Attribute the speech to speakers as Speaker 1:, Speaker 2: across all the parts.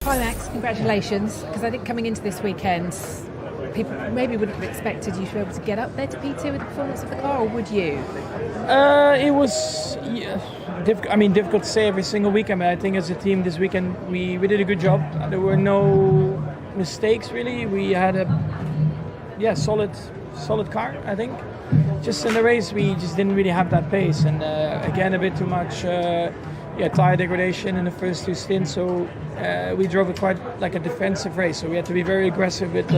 Speaker 1: Hi Max, congratulations, because I think coming into this weekend, people maybe wouldn't have expected you to be able to get up there to P2 with the performance of the car, or would you?
Speaker 2: It was difficult to say every single weekend, but I think as a team this weekend we did a good job. There were no mistakes really. We had a solid car, I think. Just in the race we just didn't really have that pace, and again a bit too much tire degradation in the first two stints, so we drove it quite like a defensive race, so we had to be very aggressive with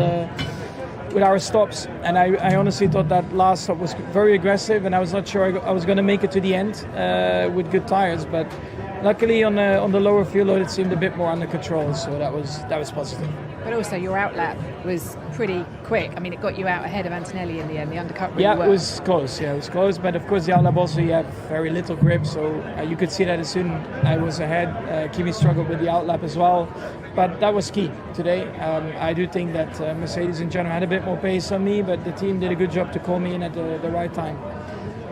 Speaker 2: our stops, and I honestly thought that last stop was very aggressive, and I was not sure I was going to make it to the end with good tires, but luckily on the lower fuel load it seemed a bit more under control, so that was positive.
Speaker 1: But also your outlap was pretty quick. I mean, it got you out ahead of Antonelli in the end. The undercut really worked.
Speaker 2: It was close. Yeah, it was close. But of course, the outlap also you have very little grip, so you could see that as soon I was ahead. Kimi struggled with the outlap as well, but that was key today. I do think that Mercedes in general had a bit more pace on me, but the team did a good job to call me in at the right time.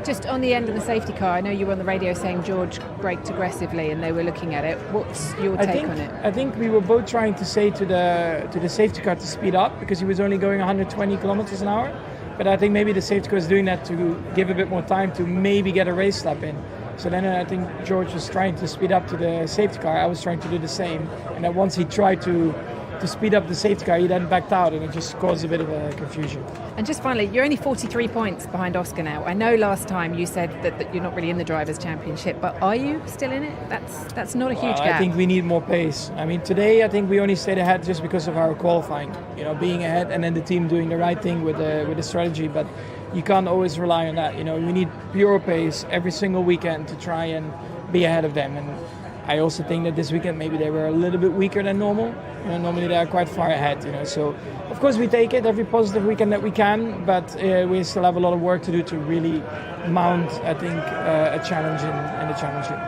Speaker 1: Just on the end of the safety car, I know you were on the radio saying George braked aggressively and they were looking at it. What's your take on it?
Speaker 2: I think we were both trying to say to the safety car to speed up because he was only going 120 kilometers an hour. But I think maybe the safety car is doing that to give a bit more time to maybe get a race lap in. So then I think George was trying to speed up to the safety car. I was trying to do the same. And then once he tried to speed up the safety car, he then backed out, and it just caused a bit of a confusion.
Speaker 1: And just finally, you're only 43 points behind Oscar now. I know last time you said that you're not really in the Drivers' Championship, but are you still in it? That's not a huge gap.
Speaker 2: I think we need more pace. I mean, today I think we only stayed ahead just because of our qualifying, being ahead, and then the team doing the right thing with the strategy, but you can't always rely on that. We need pure pace every single weekend to try and be ahead of them. And I also think that this weekend maybe they were a little bit weaker than normal. Normally they are quite far ahead. So of course we take it every positive weekend that we can, but we still have a lot of work to do to really mount, I think, a challenge in the championship.